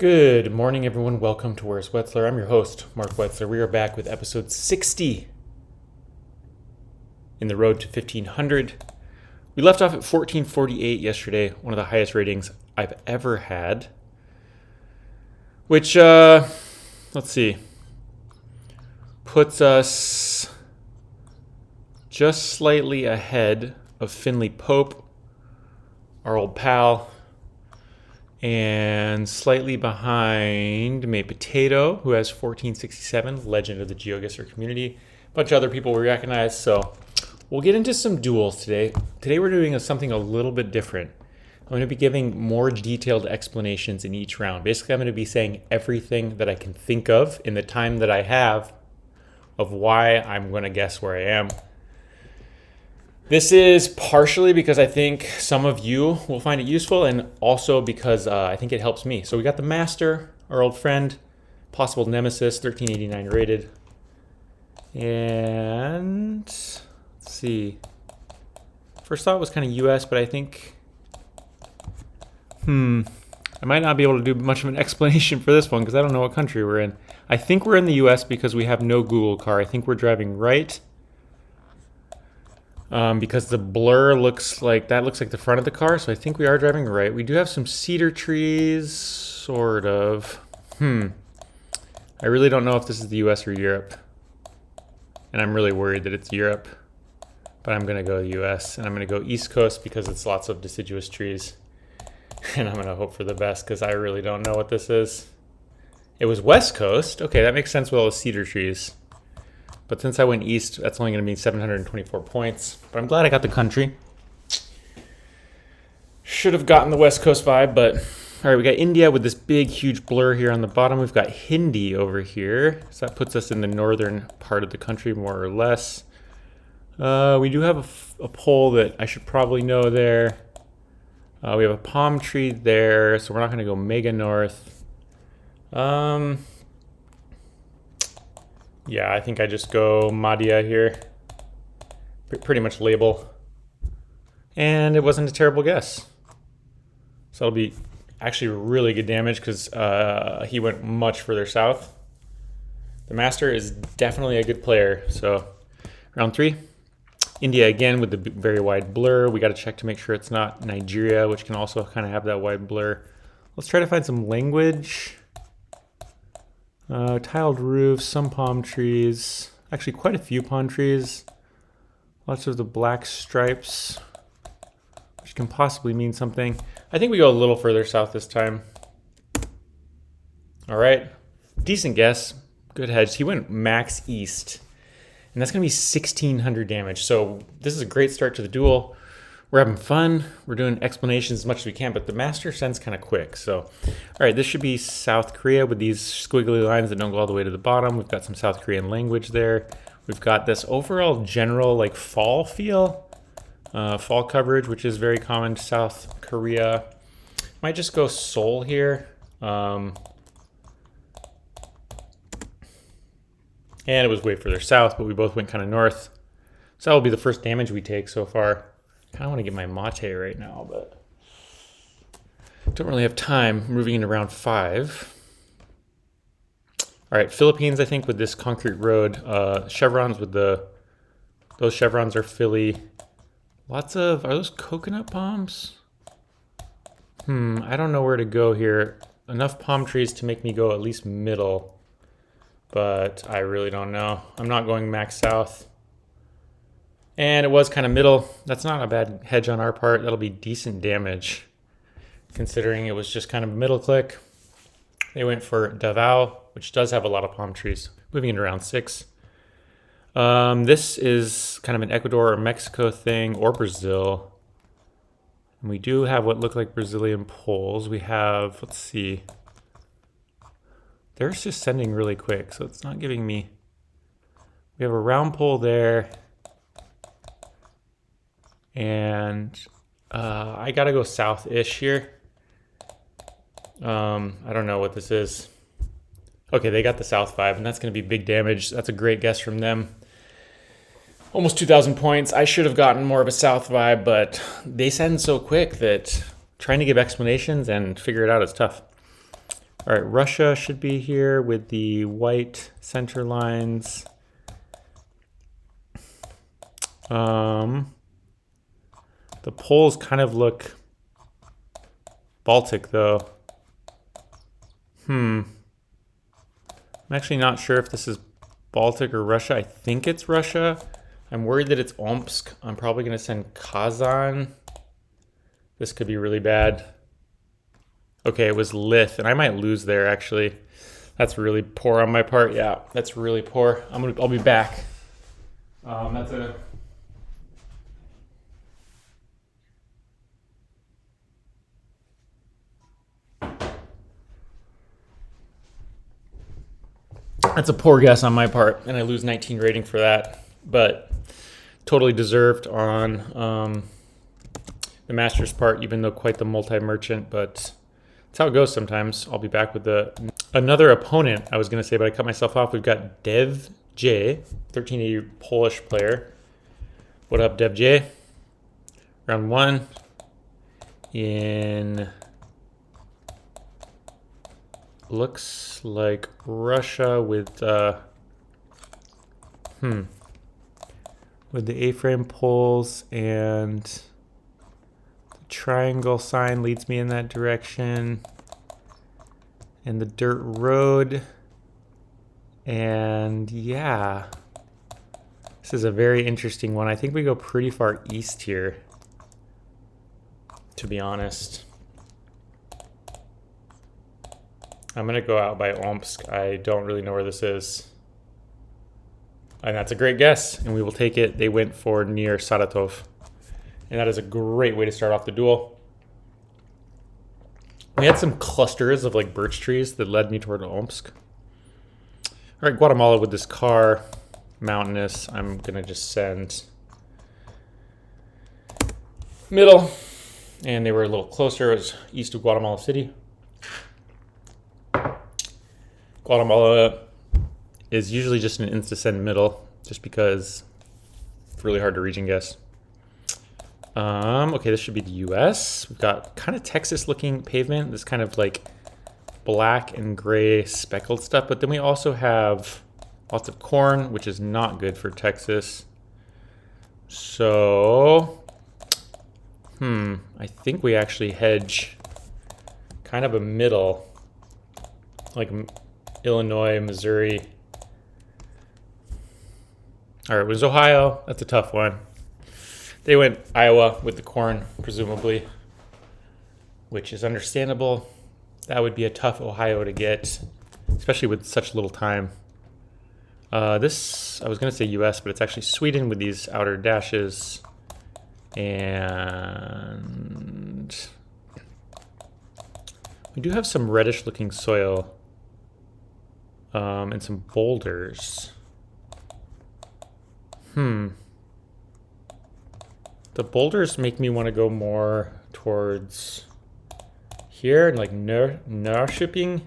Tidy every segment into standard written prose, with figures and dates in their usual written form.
Good morning, everyone. Welcome to Where's Wetzler. I'm your host, Mark Wetzler. We are back with episode 60 in the road to 1500. We left off at 1448 yesterday, one of the highest ratings I've ever had. Which, let's see, puts us just slightly ahead of Finley Pope, our old pal, and slightly behind May Potato, who has 1467, legend of the GeoGuessr community. A bunch of other people we recognize, so we'll get into some duels today. Today we're doing something a little bit different. I'm going to be giving more detailed explanations in each round. Basically, I'm going to be saying everything that I can think of in the time that I have of why I'm going to guess where I am. This is partially because I think some of you will find it useful, and also because I think it helps me. So we got the Master, our old friend, possible nemesis, 1389 rated. And let's see. First thought was kind of US, but I think, I might not be able to do much of an explanation for this one because I don't know what country we're in. I think we're in the US because we have no Google car. I think we're driving right. Because the blur looks like the front of the car, so I think we are driving right. We do have some cedar trees, sort of. I really don't know if this is the US or Europe. And I'm really worried that it's Europe. But I'm going to go US, and I'm going to go East Coast because it's lots of deciduous trees. And I'm going to hope for the best because I really don't know what this is. It was West Coast. Okay, that makes sense with all the cedar trees. But since I went east, that's only going to be 724 points. But I'm glad I got the country. Should have gotten the West Coast vibe, but all right, we got India with this big, huge blur here on the bottom. We've got Hindi over here. So that puts us in the northern part of the country, more or less. We do have a pole that I should probably know there. We have a palm tree there, so we're not going to go mega north. Yeah, I think I just go Madhya here. Pretty much label. And it wasn't a terrible guess. So it'll be actually really good damage because he went much further south. The Master is definitely a good player. So round 3. India again with the very wide blur. We got to check to make sure it's not Nigeria, which can also kind of have that wide blur. Let's try to find some language. Tiled roofs, some palm trees, actually quite a few palm trees, lots of the black stripes, which can possibly mean something. I think we go a little further south this time. All right, decent guess, good hedge. He went max east, and that's going to be 1600 damage. So this is a great start to the duel. We're having fun. We're doing explanations as much as we can, but the Master sends kind of quick. So, all right, this should be South Korea with these squiggly lines that don't go all the way to the bottom. We've got some South Korean language there. We've got this overall general like fall feel, fall coverage, which is very common to South Korea. Might just go Seoul here. And it was way further south, but we both went kind of north. So that will be the first damage we take so far. Kind of want to get my mate right now, but don't really have time. Moving into round 5. All right, Philippines, I think, with this concrete road. Chevrons with those chevrons are Philly. Lots of, are those coconut palms? I don't know where to go here. Enough palm trees to make me go at least middle, but I really don't know. I'm not going max south. And it was kind of middle. That's not a bad hedge on our part. That'll be decent damage, considering it was just kind of middle click. They went for Davao, which does have a lot of palm trees. Moving into round 6. This is kind of an Ecuador or Mexico thing, or Brazil. And we do have what look like Brazilian poles. We have, let's see. They're just sending really quick, so it's not giving me. We have a round pole there. And I gotta go south-ish here. I don't know what this is. Okay, they got the south vibe, and that's gonna be big damage. That's a great guess from them. Almost 2,000 points. I should have gotten more of a south vibe, but they send so quick that trying to give explanations and figure it out is tough. All All right, Russia should be here with the white center lines. The poles kind of look Baltic though. I'm actually not sure if this is Baltic or Russia. I think it's Russia. I'm worried that it's Omsk. I'm probably going to send Kazan. This could be really bad. Okay, it was Lith, and I might lose there actually. That's really poor on my part. Yeah, that's really poor. I'll be back. That's a poor guess on my part, and I lose 19 rating for that. But totally deserved on the Masters part, even though quite the multi-merchant. But that's how it goes sometimes. I'll be back with another opponent, I was going to say, but I cut myself off. We've got Dev J, 1380 Polish player. What up, Dev J? Round one in... looks like Russia with the A-frame poles, and the triangle sign leads me in that direction, and the dirt road, and yeah, this is a very interesting one. I think we go pretty far east here, to be honest. I'm going to go out by Omsk. I don't really know where this is. And that's a great guess, and we will take it. They went for near Saratov. And that is a great way to start off the duel. We had some clusters of like birch trees that led me toward Omsk. All right, Guatemala with this car. Mountainous. I'm going to just send middle. And they were a little closer. It was east of Guatemala City. Guatemala is usually just an insta-send middle, just because it's really hard to region guess. Okay, this should be the US. We've got kind of Texas-looking pavement, this kind of like black and gray speckled stuff, but then we also have lots of corn, which is not good for Texas. So, I think we actually hedge kind of a middle, like Illinois, Missouri. All right, it was Ohio. That's a tough one. They went Iowa with the corn, presumably, which is understandable. That would be a tough Ohio to get, especially with such little time. This, I was going to say US, but it's actually Sweden with these outer dashes. And we do have some reddish looking soil. And some boulders. The boulders make me want to go more towards here and like Norrköping.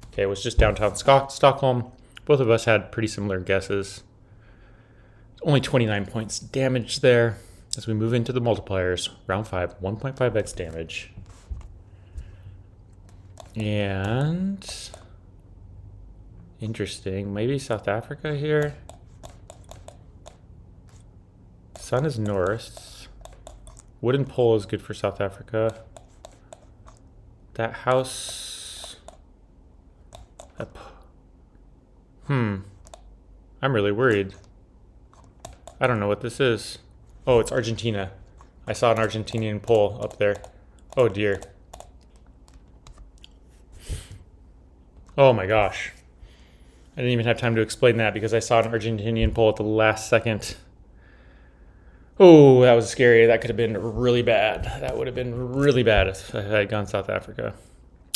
Okay, it was just downtown Stockholm. Both of us had pretty similar guesses. Only 29 points damage there as we move into the multipliers. Round 5, 1.5x damage. And... interesting. Maybe South Africa here. Sun is north. Wooden pole is good for South Africa. That house. I'm really worried. I don't know what this is. Oh, it's Argentina. I saw an Argentinian pole up there. Oh dear. Oh my gosh. I didn't even have time to explain that because I saw an Argentinian pole at the last second. Oh, that was scary. That could have been really bad. That would have been really bad if I had gone South Africa.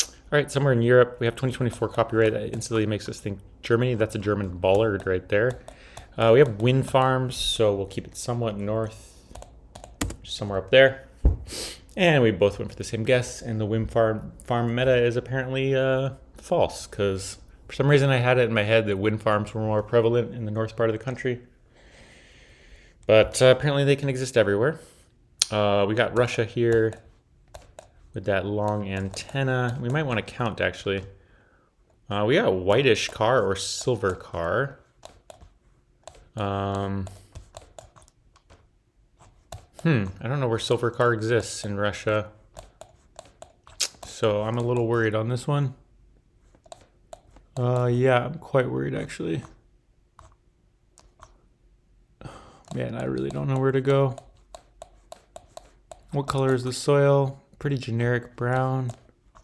All right, somewhere in Europe, we have 2024 copyright. That instantly makes us think Germany. That's a German bollard right there. We have wind farms, so we'll keep it somewhat north, somewhere up there. And we both went for the same guess, and the wind farm meta is apparently false, because for some reason I had it in my head that wind farms were more prevalent in the north part of the country. But apparently they can exist everywhere. We got Russia here with that long antenna. We might want to count, actually. We got a whitish car or silver car. I don't know where silver car exists in Russia. So I'm a little worried on this one. Yeah, I'm quite worried actually. Man, I really don't know where to go. What color is the soil? Pretty generic brown. I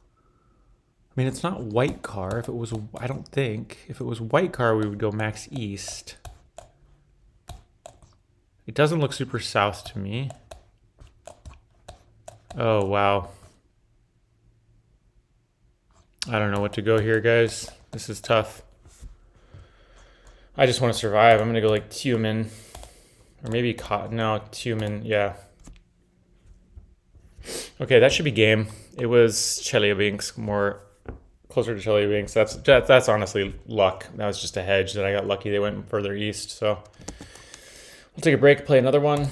mean, it's not white car. If it was, I don't think. If it was white car, we would go max east. It doesn't look super south to me. Oh, wow. I don't know what to go here, guys. This is tough. I just want to survive. I'm going to go like Tumen. Or maybe Cotton. No, Tumen. Yeah. Okay, that should be game. It was Chelyabinsk, more closer to Chelyabinsk. That's honestly luck. That was just a hedge that I got lucky. They went further east, so we'll take a break, play another one.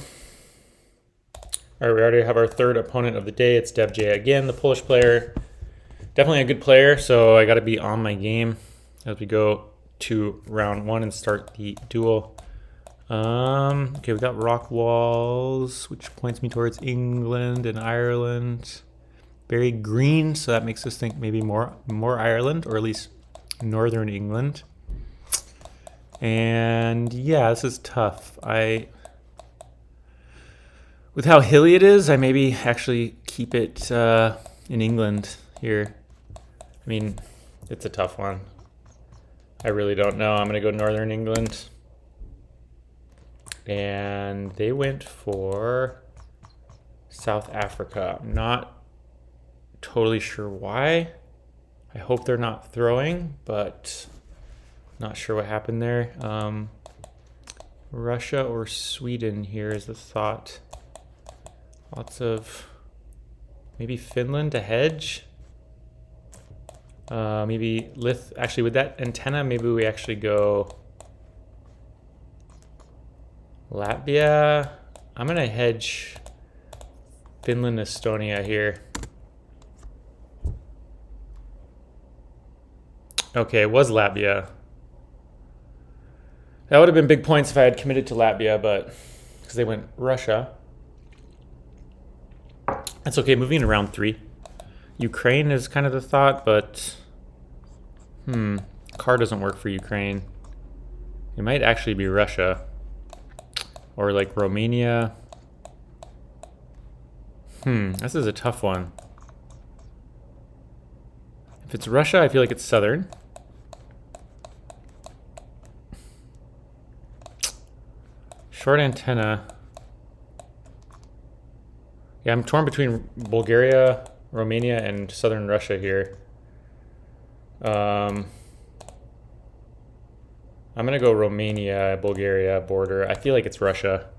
All right, we already have our third opponent of the day. It's Debjay again, the Polish player. Definitely a good player, so I got to be on my game as we go to round one and start the duel. Okay, we got rock walls, which points me towards England and Ireland. Very green, so that makes us think maybe more Ireland, or at least northern England. And yeah, this is tough. With how hilly it is, I maybe actually keep it in England here. I mean, it's a tough one. I really don't know. I'm gonna go northern England. And they went for South Africa. I'm not totally sure why. I hope they're not throwing, but not sure what happened there. Russia or Sweden here is the thought. Lots of maybe Finland to hedge. Maybe actually with that antenna, maybe we actually go Latvia. I'm gonna hedge Finland, Estonia here. Okay, it was Latvia. That would have been big points if I had committed to Latvia, but because they went Russia. That's okay, moving to round 3. Ukraine is kind of the thought, but car doesn't work for Ukraine. It might actually be Russia. Or like Romania. This is a tough one. If it's Russia, I feel like it's southern. Short antenna. Yeah, I'm torn between Bulgaria, Romania, and southern Russia here. I'm gonna go Romania, Bulgaria border. I feel like it's Russia.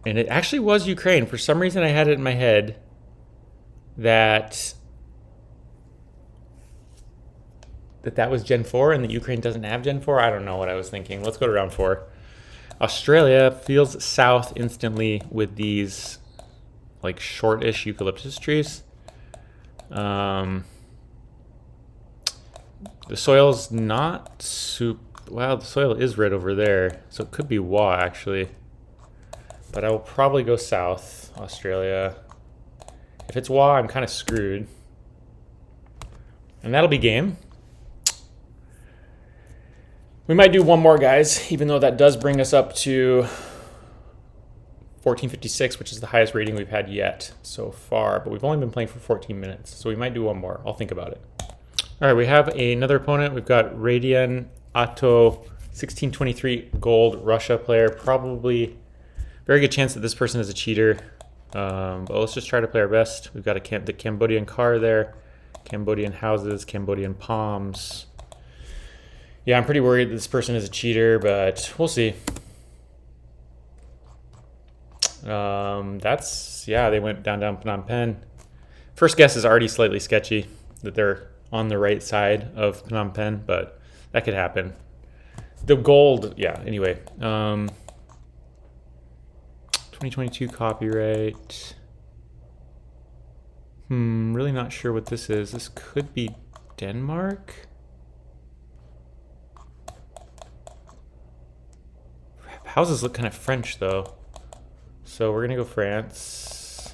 And it actually was Ukraine. For some reason I had it in my head that was Gen 4 and that Ukraine doesn't have Gen 4. I don't know what I was thinking. Let's go to round 4. Australia feels south instantly with these like shortish eucalyptus trees. The soil's not super. Wow, the soil is red over there, so it could be Wa actually. But I will probably go south, Australia. If it's Wa, I'm kind of screwed. And that'll be game. We might do one more, guys, even though that does bring us up to 1456, which is the highest rating we've had yet so far. But we've only been playing for 14 minutes, so we might do one more. I'll think about it. All right, we have another opponent. We've got Radian Otto, 1623 gold Russia player. Probably very good chance that this person is a cheater. But let's just try to play our best. We've got the Cambodian car there, Cambodian houses, Cambodian palms. Yeah, I'm pretty worried that this person is a cheater, but we'll see. They went down Phnom Penh. First guess is already slightly sketchy that they're on the right side of Phnom Penh, but that could happen. The gold, yeah, anyway. 2022 copyright. Really not sure what this is. This could be Denmark. houses look kind of French though. So we're gonna go France.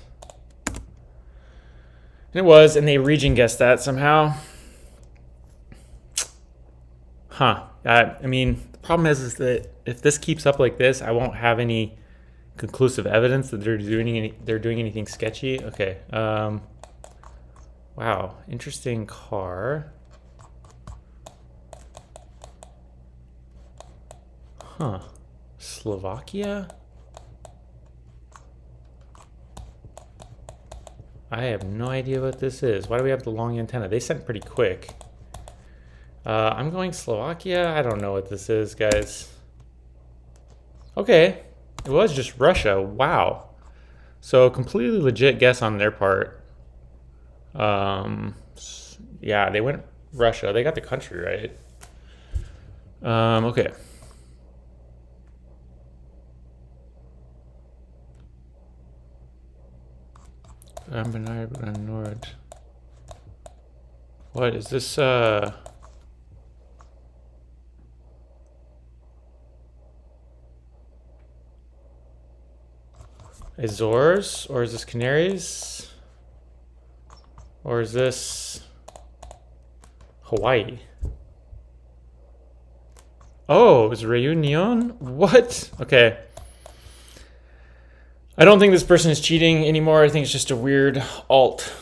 And it was, and they region guessed that somehow. Huh. I mean, the problem is that if this keeps up like this, I won't have any conclusive evidence that they're doing anything sketchy. Okay. Wow. Interesting car. Huh. Slovakia? I have no idea what this is. Why do we have the long antenna? They sent pretty quick. I'm going Slovakia. I don't know what this is, guys. Okay. It was just Russia. Wow. So completely legit guess on their part. Yeah, they went Russia. They got the country right. Okay. Nord. What is this? Azores? Or is this Canaries? Or is this Hawaii? Oh, it's Reunion? What? Okay. I don't think this person is cheating anymore. I think it's just a weird alt.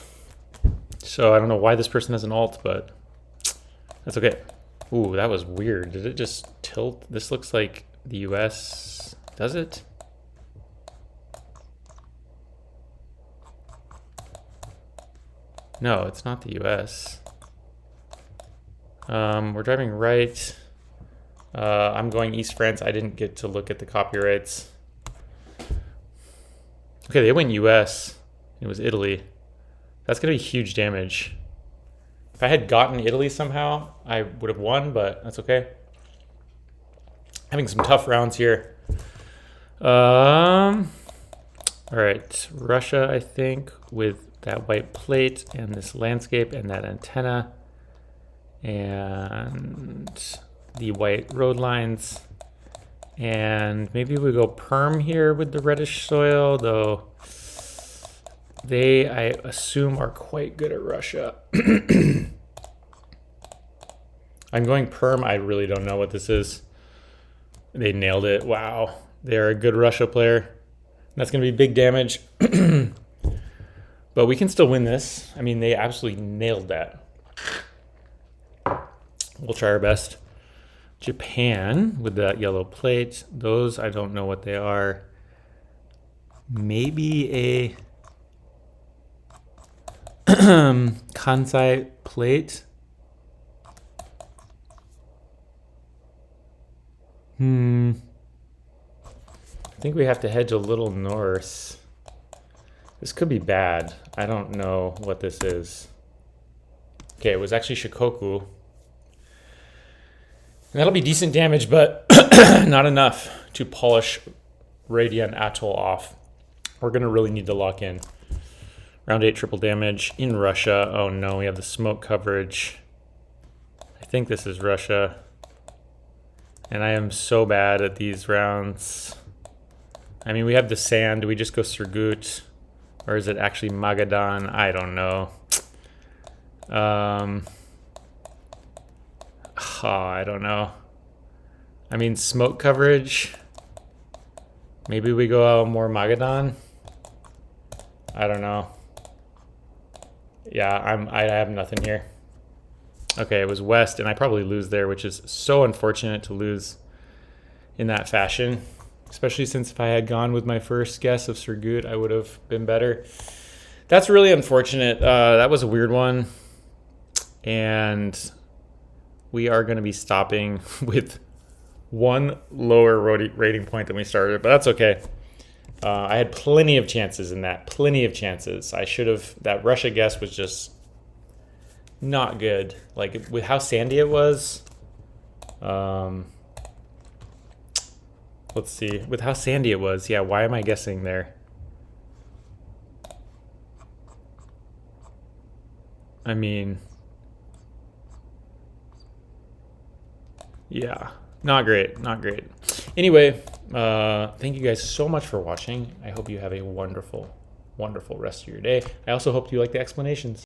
So I don't know why this person has an alt, but that's okay. Ooh, that was weird. Did it just tilt? This looks like the US. Does it? No, it's not the US. We're driving right. I'm going East France. I didn't get to look at the copyrights. Okay, they went US. It was Italy. That's going to be huge damage. If I had gotten Italy somehow, I would have won, but that's okay. Having some tough rounds here. All right, Russia, I think, with that white plate and this landscape and that antenna and the white road lines. And maybe we go perm here with the reddish soil, though they, I assume, are quite good at Russia. I'm going perm. I really don't know what this is. They nailed it. Wow. They're a good Russia player. That's going to be big damage. But we can still win this. I mean, they absolutely nailed that. We'll try our best. Japan with that yellow plate. Those, I don't know what they are. Maybe a Kansai plate. I think we have to hedge a little north. This could be bad. I don't know what this is. Okay, it was actually Shikoku. And that'll be decent damage, but not enough to polish Radiant Atoll off. We're going to really need to lock in. Round 8 triple damage in Russia. Oh no, we have the smoke coverage. I think this is Russia. And I am so bad at these rounds. I mean, we have the sand. Do we just go Surgut? Or is it actually Magadan? I don't know. I don't know. I mean, smoke coverage. Maybe we go out more Magadan. I don't know. Yeah, I have nothing here. Okay, it was west, and I probably lose there, which is so unfortunate to lose in that fashion. Especially since if I had gone with my first guess of Surgut, I would have been better. That's really unfortunate. That was a weird one. And we are going to be stopping with one lower rating point than we started, but that's okay. I had plenty of chances in that. Plenty of chances. I should have... That Russia guess was just not good. Like, with how sandy it was... let's see. With how sandy it was, yeah, why am I guessing there? I mean... Yeah, not great, not great. Anyway, Thank you guys so much for watching. I hope you have a wonderful, wonderful rest of your day. I also hope you like the explanations.